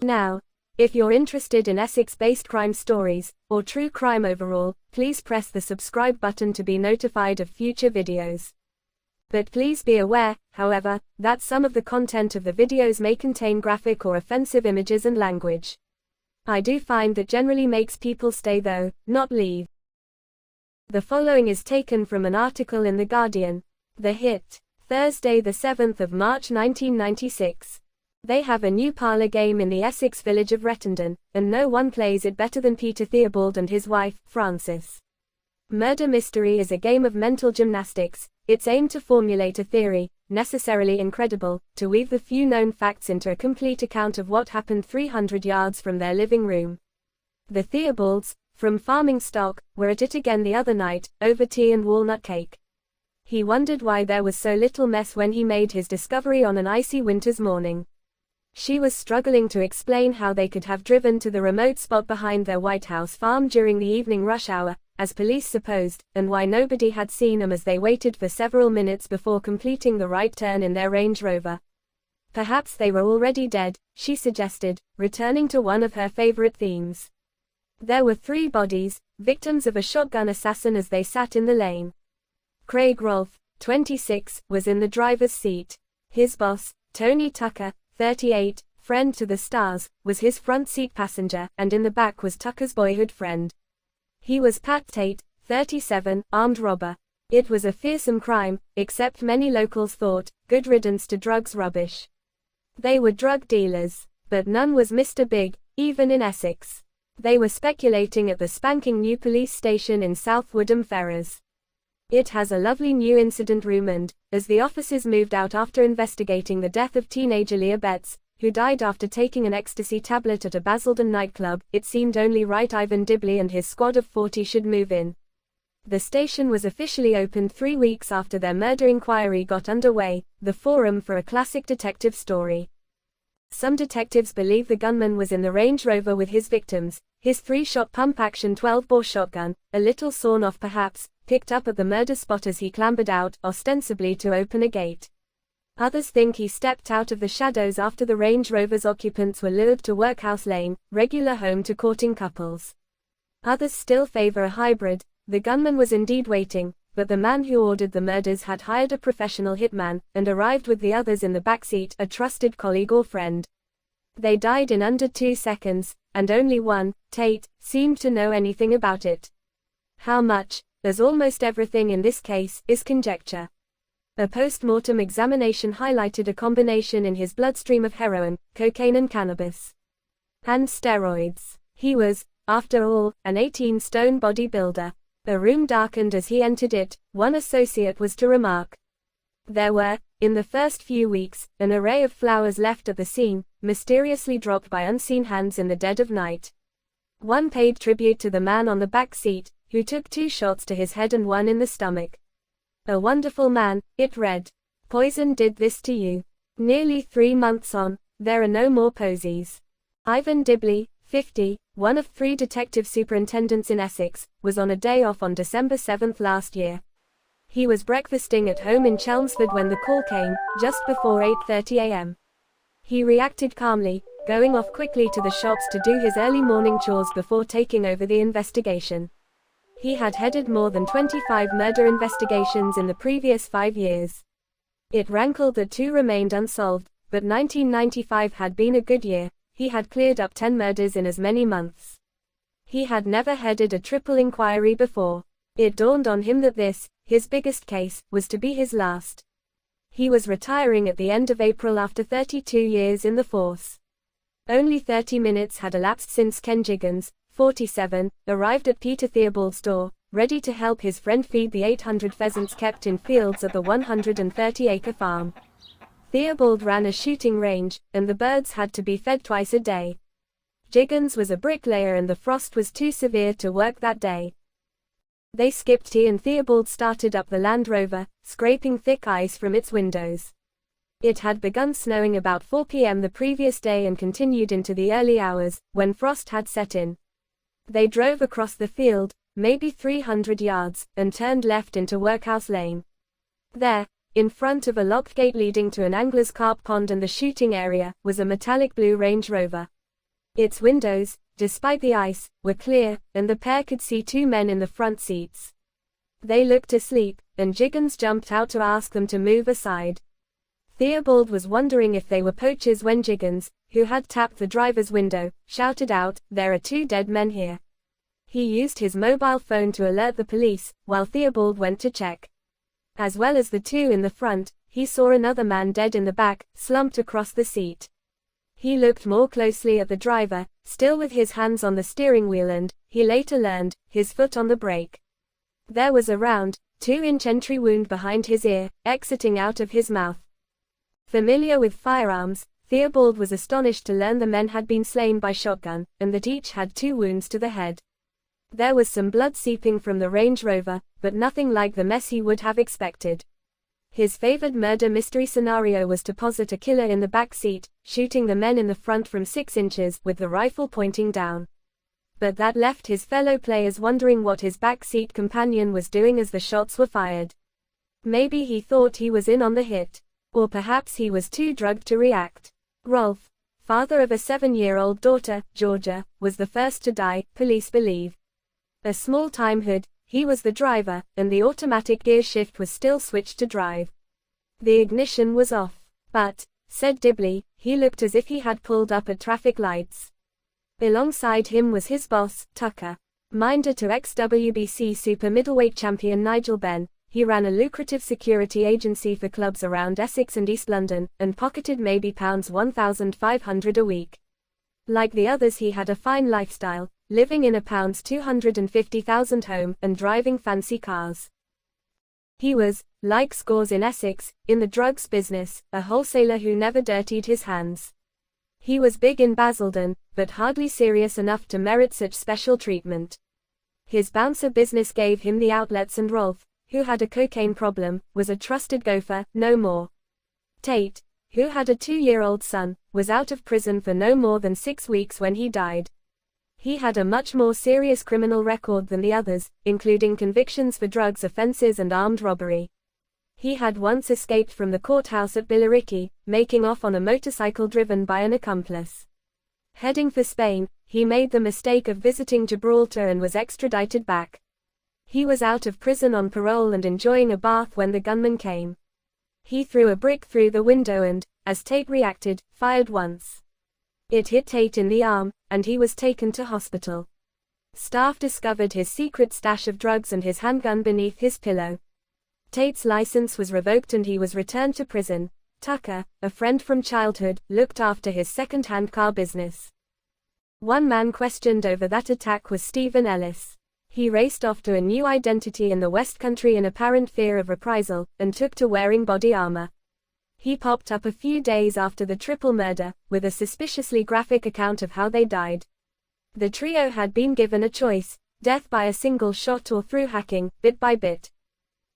Now, if you're interested in Essex-based crime stories, or true crime overall, please press the subscribe button to be notified of future videos. But please be aware, however, that some of the content of the videos may contain graphic or offensive images and language. I do find that generally makes people stay though, not leave. The following is taken from an article in The Guardian. The hit. Thursday the 7th of March 1996. They have a new parlour game in the Essex village of Rettendon, and no one plays it better than Peter Theobald and his wife, Frances. Murder mystery is a game of mental gymnastics. It's aimed to formulate a theory, necessarily incredible, to weave the few known facts into a complete account of what happened 300 yards from their living room. The Theobalds, from farming stock, were at it again the other night, over tea and walnut cake. He wondered why there was so little mess when he made his discovery on an icy winter's morning. She was struggling to explain how they could have driven to the remote spot behind their White House farm during the evening rush hour, as police supposed, and why nobody had seen them as they waited for several minutes before completing the right turn in their Range Rover. Perhaps they were already dead, she suggested, returning to one of her favorite themes. There were 3 bodies, victims of a shotgun assassin as they sat in the lane. Craig Rolfe, 26, was in the driver's seat. His boss, Tony Tucker, 38, friend to the stars, was his front seat passenger, and in the back was Tucker's boyhood friend. He was Pat Tate, 37, armed robber. It was a fearsome crime, except many locals thought, good riddance to drugs rubbish. They were drug dealers, but none was Mr. Big, even in Essex. They were speculating at the spanking new police station in South Woodham Ferrers. It has a lovely new incident room and, as the officers moved out after investigating the death of teenager Leah Betts, who died after taking an ecstasy tablet at a Basildon nightclub, it seemed only right Ivan Dibleys and his squad of 40 should move in. The station was officially opened 3 weeks after their murder inquiry got underway, the forum for a classic detective story. Some detectives believe the gunman was in the Range Rover with his victims, his 3-shot pump-action 12-bore shotgun, a little sawn off perhaps, picked up at the murder spot as he clambered out, ostensibly to open a gate. Others think he stepped out of the shadows after the Range Rover's occupants were lured to Workhouse Lane, regular home to courting couples. Others still favor a hybrid. The gunman was indeed waiting, but the man who ordered the murders had hired a professional hitman, and arrived with the others in the backseat, a trusted colleague or friend. They died in under 2 seconds, and only one, Tate, seemed to know anything about it. How much, as almost everything in this case, is conjecture. A post-mortem examination highlighted a combination in his bloodstream of heroin, cocaine and cannabis. And steroids. He was, after all, an 18-stone bodybuilder. A room darkened as he entered it, one associate was to remark. There were, in the first few weeks, an array of flowers left at the scene, mysteriously dropped by unseen hands in the dead of night. One paid tribute to the man on the back seat, who took 2 shots to his head and 1 in the stomach. A wonderful man, it read. Poison did this to you. Nearly 3 months on, there are no more posies. Ivan Dibleys, 50, one of 3 detective superintendents in Essex, was on a day off on December 7 last year. He was breakfasting at home in Chelmsford when the call came, just before 8:30 a.m. He reacted calmly, going off quickly to the shops to do his early morning chores before taking over the investigation. He had headed more than 25 murder investigations in the previous 5 years. It rankled that 2 remained unsolved, but 1995 had been a good year. He had cleared up 10 murders in as many months. He had never headed a triple inquiry before. It dawned on him that this, his biggest case, was to be his last. He was retiring at the end of April after 32 years in the force. Only 30 minutes had elapsed since Ken Jiggins, 47, arrived at Peter Theobald's door, ready to help his friend feed the 800 pheasants kept in fields at the 130-acre farm. Theobald ran a shooting range, and the birds had to be fed twice a day. Jiggins was a bricklayer and the frost was too severe to work that day. They skipped tea and Theobald started up the Land Rover, scraping thick ice from its windows. It had begun snowing about 4 p.m. the previous day and continued into the early hours, when frost had set in. They drove across the field, maybe 300 yards, and turned left into Workhouse Lane. There, in front of a locked gate leading to an angler's carp pond and the shooting area, was a metallic blue Range Rover. Its windows, despite the ice, were clear, and the pair could see two men in the front seats. They looked asleep, and Jiggins jumped out to ask them to move aside. Theobald was wondering if they were poachers when Jiggins, who had tapped the driver's window, shouted out, "There are two dead men here." He used his mobile phone to alert the police, while Theobald went to check. As well as the two in the front, he saw another man dead in the back, slumped across the seat. He looked more closely at the driver, still with his hands on the steering wheel and, he later learned, his foot on the brake. There was a round, 2-inch entry wound behind his ear, exiting out of his mouth. Familiar with firearms, Theobald was astonished to learn the men had been slain by shotgun, and that each had 2 wounds to the head. There was some blood seeping from the Range Rover, but nothing like the mess he would have expected. His favored murder mystery scenario was to posit a killer in the back seat, shooting the men in the front from 6 inches, with the rifle pointing down. But that left his fellow players wondering what his back seat companion was doing as the shots were fired. Maybe he thought he was in on the hit. Or perhaps he was too drugged to react. Rolf, father of a 7-year-old daughter, Georgia, was the first to die, police believe. A small-time hood, he was the driver, and the automatic gear shift was still switched to drive. The ignition was off. But, said Dibley, he looked as if he had pulled up at traffic lights. Alongside him was his boss, Tucker. Minder to ex-WBC super middleweight champion Nigel Benn. He ran a lucrative security agency for clubs around Essex and East London, and pocketed maybe £1,500 a week. Like the others, he had a fine lifestyle, living in a £250,000 home, and driving fancy cars. He was, like scores in Essex, in the drugs business, a wholesaler who never dirtied his hands. He was big in Basildon, but hardly serious enough to merit such special treatment. His bouncer business gave him the outlets, and Rolf, who had a cocaine problem, was a trusted gopher, no more. Tate, who had a 2-year-old son, was out of prison for no more than 6 weeks when he died. He had a much more serious criminal record than the others, including convictions for drugs offenses and armed robbery. He had once escaped from the courthouse at Billericay, making off on a motorcycle driven by an accomplice. Heading for Spain, he made the mistake of visiting Gibraltar and was extradited back. He was out of prison on parole and enjoying a bath when the gunman came. He threw a brick through the window and, as Tate reacted, fired once. It hit Tate in the arm, and he was taken to hospital. Staff discovered his secret stash of drugs and his handgun beneath his pillow. Tate's license was revoked and he was returned to prison. Tucker, a friend from childhood, looked after his second-hand car business. One man questioned over that attack was Stephen Ellis. He raced off to a new identity in the West Country in apparent fear of reprisal, and took to wearing body armor. He popped up a few days after the triple murder, with a suspiciously graphic account of how they died. The trio had been given a choice: death by a single shot or through hacking, bit by bit.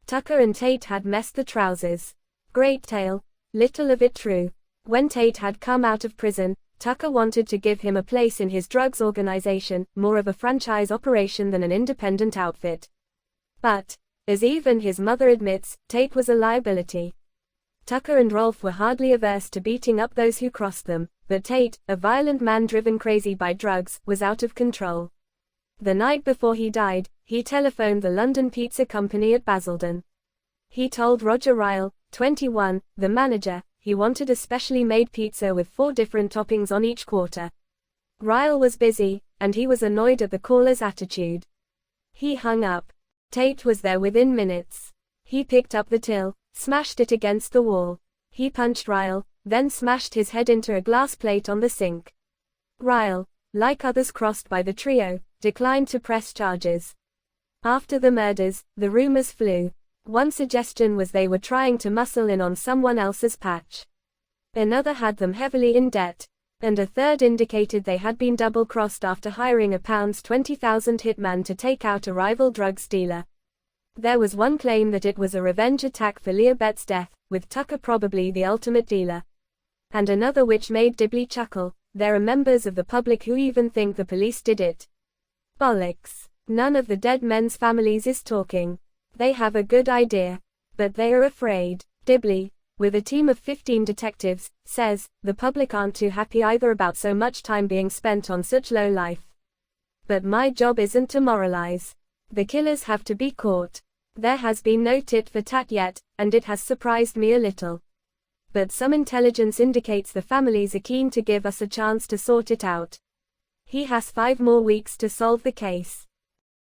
Tucker and Tate had messed the trousers. Great tale, little of it true. When Tate had come out of prison, Tucker wanted to give him a place in his drugs organization, more of a franchise operation than an independent outfit. But, as even his mother admits, Tate was a liability. Tucker and Rolf were hardly averse to beating up those who crossed them, but Tate, a violent man driven crazy by drugs, was out of control. The night before he died, he telephoned the London Pizza Company at Basildon. He told Roger Ryle, 21, the manager, he wanted a specially made pizza with 4 different toppings on each quarter. Ryle was busy, and he was annoyed at the caller's attitude. He hung up. Tate was there within minutes. He picked up the till, smashed it against the wall. He punched Ryle, then smashed his head into a glass plate on the sink. Ryle, like others crossed by the trio, declined to press charges. After the murders, the rumors flew. One suggestion was they were trying to muscle in on someone else's patch. Another had them heavily in debt. And a third indicated they had been double-crossed after hiring a £20,000 hitman to take out a rival drugs dealer. There was one claim that it was a revenge attack for Leah Betts' death, with Tucker probably the ultimate dealer. And another which made Dibley chuckle: there are members of the public who even think the police did it. Bollocks. None of the dead men's families is talking. They have a good idea. But they are afraid. Dibley, with a team of 15 detectives, says, "The public aren't too happy either about so much time being spent on such low life. But my job isn't to moralize. The killers have to be caught. There has been no tit for tat yet, and it has surprised me a little. But some intelligence indicates the families are keen to give us a chance to sort it out. He has 5 more weeks to solve the case."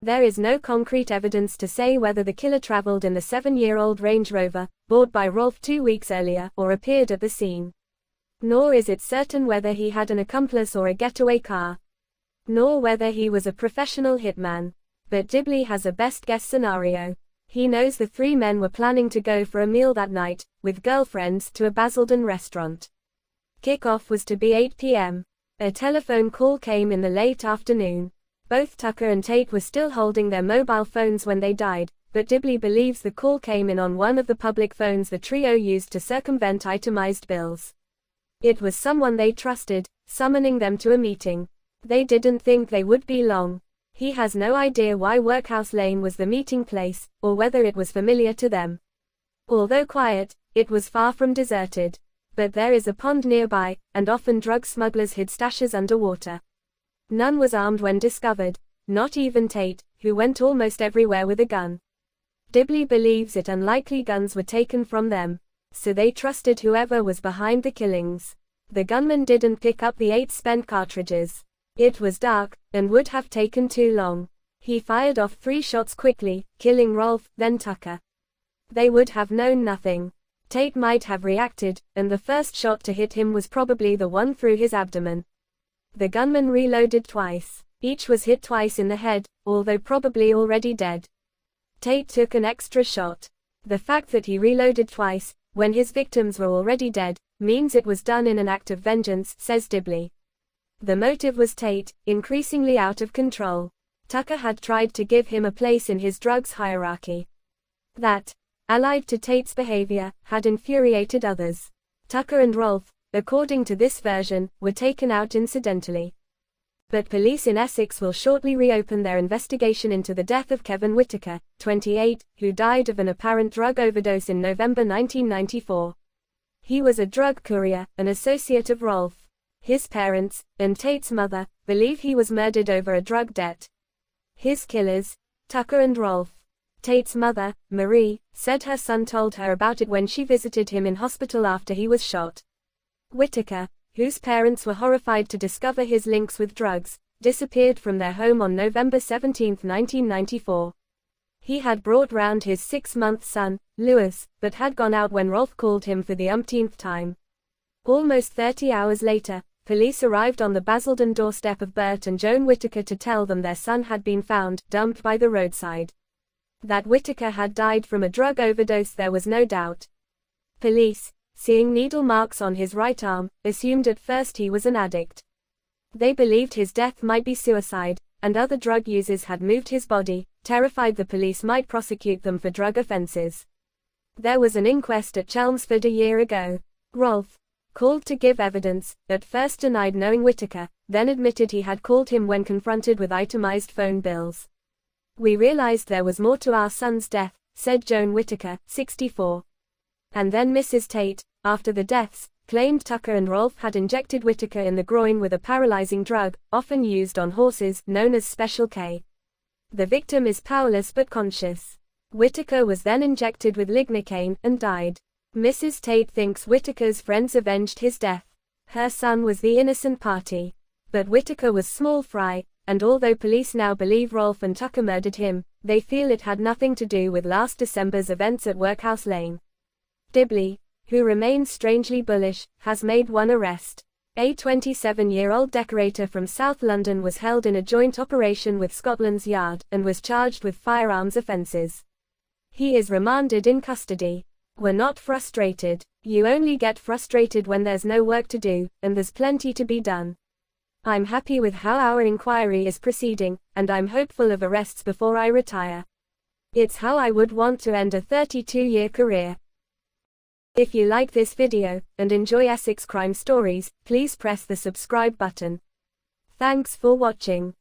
There is no concrete evidence to say whether the killer traveled in the 7-year-old Range Rover, bought by Rolfe 2 weeks earlier, or appeared at the scene. Nor is it certain whether he had an accomplice or a getaway car. Nor whether he was a professional hitman. But Dibleys has a best-guess scenario. He knows the 3 men were planning to go for a meal that night, with girlfriends, to a Basildon restaurant. Kick-off was to be 8 p.m. A telephone call came in the late afternoon. Both Tucker and Tate were still holding their mobile phones when they died, but Dibleys believes the call came in on one of the public phones the trio used to circumvent itemized bills. It was someone they trusted, summoning them to a meeting. They didn't think they would be long. He has no idea why Workhouse Lane was the meeting place, or whether it was familiar to them. Although quiet, it was far from deserted. But there is a pond nearby, and often drug smugglers hid stashes underwater. None was armed when discovered, not even Tate, who went almost everywhere with a gun. Dibleys believes it unlikely guns were taken from them, so they trusted whoever was behind the killings. The gunman didn't pick up the 8 spent cartridges. It was dark, and would have taken too long. He fired off 3 shots quickly, killing Rolfe, then Tucker. They would have known nothing. Tate might have reacted, and the first shot to hit him was probably the one through his abdomen. The gunman reloaded twice. Each was hit twice in the head, although probably already dead. Tate took an extra shot. The fact that he reloaded twice, when his victims were already dead, means it was done in an act of vengeance, says Dibleys. The motive was Tate, increasingly out of control. Tucker had tried to give him a place in his drugs hierarchy. That, allied to Tate's behavior, had infuriated others. Tucker and Rolfe, according to this version, were taken out incidentally. But police in Essex will shortly reopen their investigation into the death of Kevin Whittaker, 28, who died of an apparent drug overdose in November 1994. He was a drug courier, an associate of Rolfe. His parents, and Tate's mother, believe he was murdered over a drug debt. His killers, Tucker and Rolfe. Tate's mother, Marie, said her son told her about it when she visited him in hospital after he was shot. Whittaker, whose parents were horrified to discover his links with drugs, disappeared from their home on November 17, 1994. He had brought round his 6-month son, Lewis, but had gone out when Rolfe called him for the umpteenth time. Almost 30 hours later, police arrived on the Basildon doorstep of Bert and Joan Whittaker to tell them their son had been found, dumped by the roadside. That Whittaker had died from a drug overdose there was no doubt. Police, seeing needle marks on his right arm, assumed at first he was an addict. They believed his death might be suicide, and other drug users had moved his body, terrified the police might prosecute them for drug offenses. There was an inquest at Chelmsford a year ago. Rolfe, called to give evidence, at first denied knowing Whittaker, then admitted he had called him when confronted with itemized phone bills. "We realized there was more to our son's death," said Joan Whittaker, 64. And then Mrs. Tate, after the deaths, claimed Tucker and Rolfe had injected Whittaker in the groin with a paralyzing drug, often used on horses, known as Special K. The victim is powerless but conscious. Whittaker was then injected with lignocaine, and died. Mrs. Tate thinks Whittaker's friends avenged his death. Her son was the innocent party. But Whittaker was small fry, and although police now believe Rolfe and Tucker murdered him, they feel it had nothing to do with last December's events at Workhouse Lane. Dibleys, who remains strangely bullish, has made one arrest. A 27-year-old decorator from South London was held in a joint operation with Scotland Yard, and was charged with firearms offences. He is remanded in custody. We're not frustrated. You only get frustrated when there's no work to do, and there's plenty to be done. I'm happy with how our inquiry is proceeding, and I'm hopeful of arrests before I retire. It's how I would want to end a 32-year career. If you like this video, and enjoy Essex crime stories, please press the subscribe button. Thanks for watching.